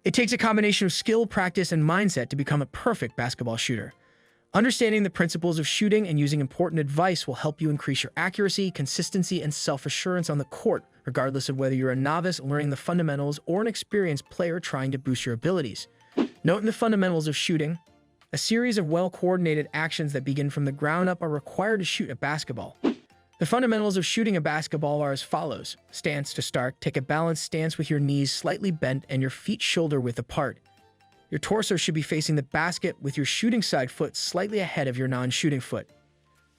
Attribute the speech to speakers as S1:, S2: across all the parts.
S1: It takes a combination of skill, practice, and mindset to become a perfect basketball shooter. Understanding the principles of shooting and using important advice will help you increase your accuracy, consistency, and self-assurance on the court, regardless of whether you're a novice learning the fundamentals or an experienced player trying to boost your abilities. Note in the fundamentals of shooting, a series of well-coordinated actions that begin from the ground up are required to shoot a basketball. The fundamentals of shooting a basketball are as follows. Stance to start. Take a balanced stance with your knees slightly bent and your feet shoulder-width apart. Your torso should be facing the basket with your shooting side foot slightly ahead of your non-shooting foot.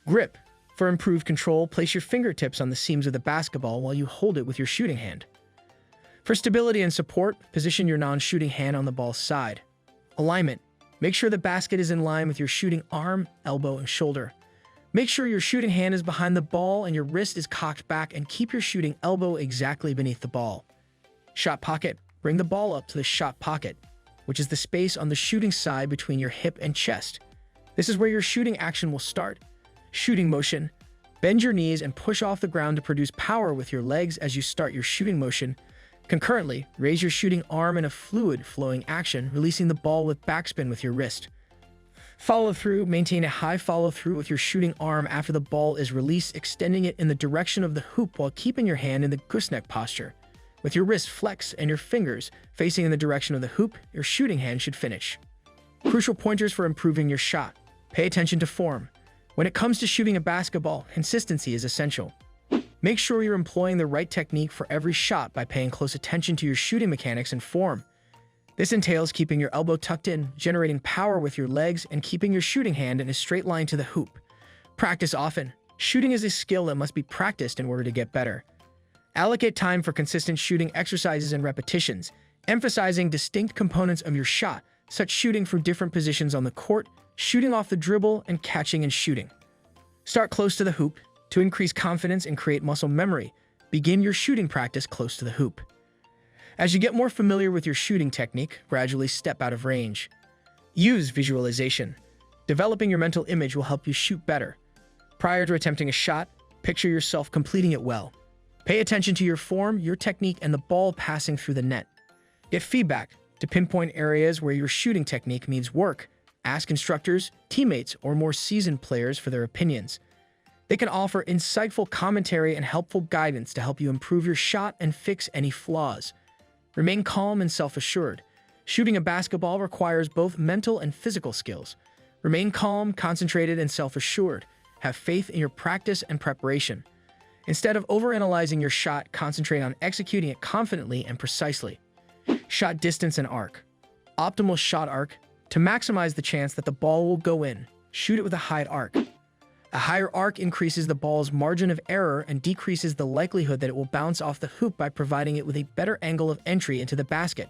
S1: Grip. For improved control, place your fingertips on the seams of the basketball while you hold it with your shooting hand. For stability and support, position your non-shooting hand on the ball's side. Alignment. Make sure the basket is in line with your shooting arm, elbow, and shoulder. Make sure your shooting hand is behind the ball and your wrist is cocked back, and keep your shooting elbow exactly beneath the ball. Shot pocket. Bring the ball up to the shot pocket, which is the space on the shooting side between your hip and chest. This is where your shooting action will start. Shooting motion. Bend your knees and push off the ground to produce power with your legs as you start your shooting motion. Concurrently, raise your shooting arm in a fluid-flowing action, releasing the ball with backspin with your wrist. Follow through. Maintain a high follow through with your shooting arm after the ball is released, extending it in the direction of the hoop while keeping your hand in the gooseneck posture. With your wrist flexed and your fingers facing in the direction of the hoop, your shooting hand should finish. Crucial pointers for improving your shot. Pay attention to form. When it comes to shooting a basketball, consistency is essential. Make sure you're employing the right technique for every shot by paying close attention to your shooting mechanics and form. This entails keeping your elbow tucked in, generating power with your legs, and keeping your shooting hand in a straight line to the hoop. Practice often. Shooting is a skill that must be practiced in order to get better. Allocate time for consistent shooting exercises and repetitions, emphasizing distinct components of your shot, such shooting from different positions on the court, shooting off the dribble, and catching and shooting. Start close to the hoop. To increase confidence and create muscle memory, begin your shooting practice close to the hoop. As you get more familiar with your shooting technique, gradually step out of range. Use visualization. Developing your mental image will help you shoot better. Prior to attempting a shot, picture yourself completing it well. Pay attention to your form, your technique, and the ball passing through the net. Get feedback to pinpoint areas where your shooting technique needs work. Ask instructors, teammates, or more seasoned players for their opinions. They can offer insightful commentary and helpful guidance to help you improve your shot and fix any flaws. Remain calm and self-assured. Shooting a basketball requires both mental and physical skills. Remain calm, concentrated, and self-assured. Have faith in your practice and preparation. Instead of overanalyzing your shot, concentrate on executing it confidently and precisely. Shot distance and arc. Optimal shot arc. To maximize the chance that the ball will go in, shoot it with a high arc. A higher arc increases the ball's margin of error and decreases the likelihood that it will bounce off the hoop by providing it with a better angle of entry into the basket.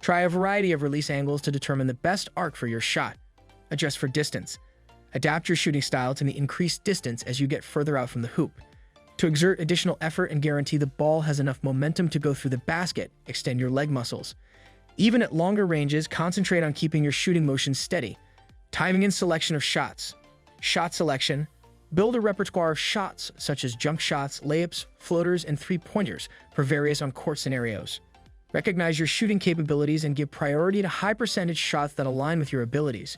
S1: Try a variety of release angles to determine the best arc for your shot. Adjust for distance. Adapt your shooting style to the increased distance as you get further out from the hoop. To exert additional effort and guarantee the ball has enough momentum to go through the basket, extend your leg muscles. Even at longer ranges, concentrate on keeping your shooting motion steady. Timing and selection of shots. Shot selection. Build a repertoire of shots such as jump shots, layups, floaters, and three-pointers for various on-court scenarios. Recognize your shooting capabilities and give priority to high-percentage shots that align with your abilities.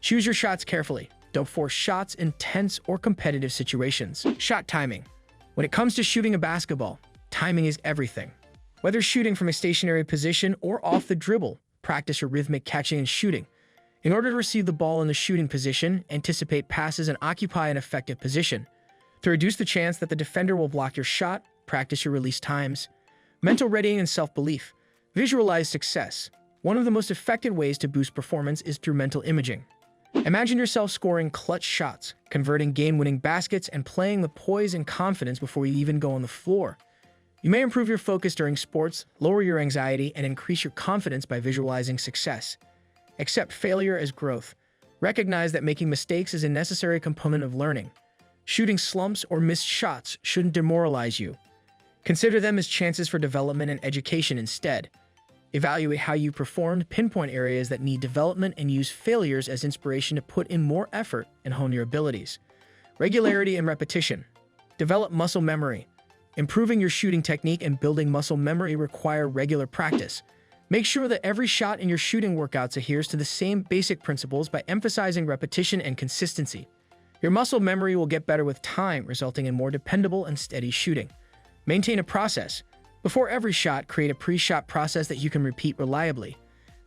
S1: Choose your shots carefully. Don't force shots in tense or competitive situations. Shot timing. When it comes to shooting a basketball, timing is everything. Whether shooting from a stationary position or off the dribble, practice your rhythmic catching and shooting. In order to receive the ball in the shooting position, anticipate passes and occupy an effective position. To reduce the chance that the defender will block your shot, practice your release times. Mental readying and self-belief. Visualize success. One of the most effective ways to boost performance is through mental imaging. Imagine yourself scoring clutch shots, converting game-winning baskets, and playing with poise and confidence before you even go on the floor. You may improve your focus during sports, lower your anxiety, and increase your confidence by visualizing success. Accept failure as growth. Recognize that making mistakes is a necessary component of learning. Shooting slumps or missed shots shouldn't demoralize you. Consider them as chances for development and education instead. Evaluate how you performed, pinpoint areas that need development, and use failures as inspiration to put in more effort and hone your abilities. Regularity and repetition. Develop muscle memory. Improving your shooting technique and building muscle memory require regular practice. Make sure that every shot in your shooting workouts adheres to the same basic principles by emphasizing repetition and consistency. Your muscle memory will get better with time, resulting in more dependable and steady shooting. Maintain a process. Before every shot, create a pre-shot process that you can repeat reliably.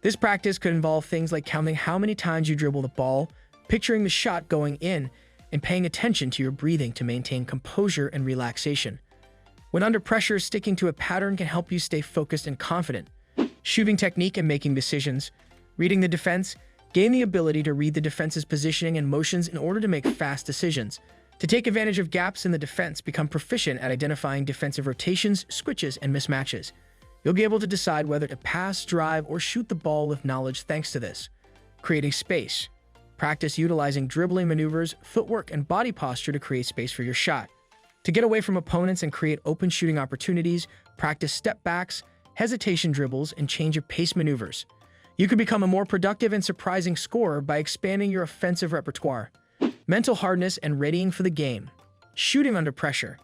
S1: This practice could involve things like counting how many times you dribble the ball, picturing the shot going in, and paying attention to your breathing to maintain composure and relaxation. When under pressure, sticking to a pattern can help you stay focused and confident. Shooting technique and making decisions. Reading the defense. Gain the ability to read the defense's positioning and motions in order to make fast decisions. To take advantage of gaps in the defense, become proficient at identifying defensive rotations, switches, and mismatches. You'll be able to decide whether to pass, drive, or shoot the ball with knowledge thanks to this. Creating space. Practice utilizing dribbling maneuvers, footwork, and body posture to create space for your shot. To get away from opponents and create open shooting opportunities, practice step backs, hesitation dribbles, and change of pace maneuvers. You can become a more productive and surprising scorer by expanding your offensive repertoire. Mental hardness and readying for the game. Shooting under pressure.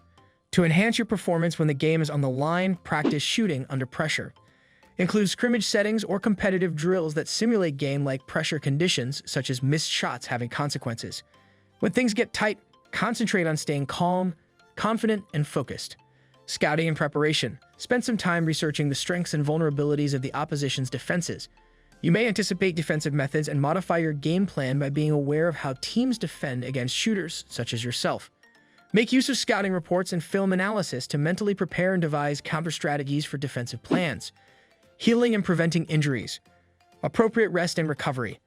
S1: To enhance your performance when the game is on the line, practice shooting under pressure. Include scrimmage settings or competitive drills that simulate game-like pressure conditions, such as missed shots having consequences. When things get tight, concentrate on staying calm, confident, and focused. Scouting and preparation. Spend some time researching the strengths and vulnerabilities of the opposition's defenses. You may anticipate defensive methods and modify your game plan by being aware of how teams defend against shooters, such as yourself. Make use of scouting reports and film analysis to mentally prepare and devise counter strategies for defensive plans. Healing and preventing injuries. Appropriate rest and recovery.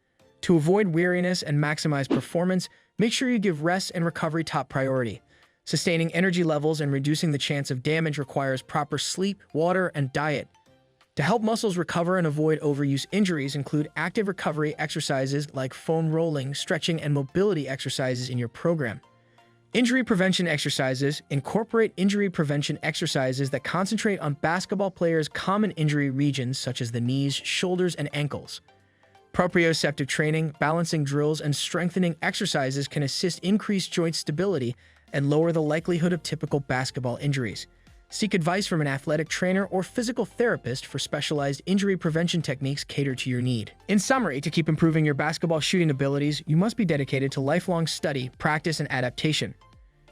S1: To avoid weariness and maximize performance, make sure you give rest and recovery top priority. Sustaining energy levels and reducing the chance of damage requires proper sleep, water, and diet. To help muscles recover and avoid overuse injuries, include active recovery exercises like foam rolling, stretching, and mobility exercises in your program. Injury prevention exercises. Incorporate injury prevention exercises that concentrate on basketball players' common injury regions such as the knees, shoulders, and ankles. Proprioceptive training, balancing drills, and strengthening exercises can assist increase joint stability and lower the likelihood of typical basketball injuries. Seek advice from an athletic trainer or physical therapist for specialized injury prevention techniques catered to your need. In summary, to keep improving your basketball shooting abilities, you must be dedicated to lifelong study, practice, and adaptation.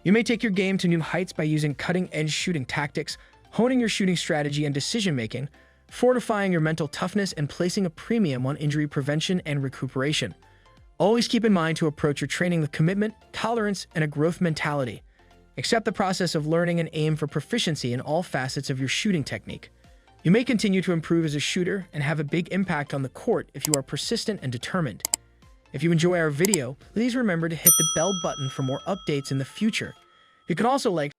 S1: You may take your game to new heights by using cutting-edge shooting tactics, honing your shooting strategy and decision-making, fortifying your mental toughness, and placing a premium on injury prevention and recuperation. Always keep in mind to approach your training with commitment, tolerance, and a growth mentality. Accept the process of learning and aim for proficiency in all facets of your shooting technique. You may continue to improve as a shooter and have a big impact on the court if you are persistent and determined. If you enjoy our video, please remember to hit the bell button for more updates in the future. You can also like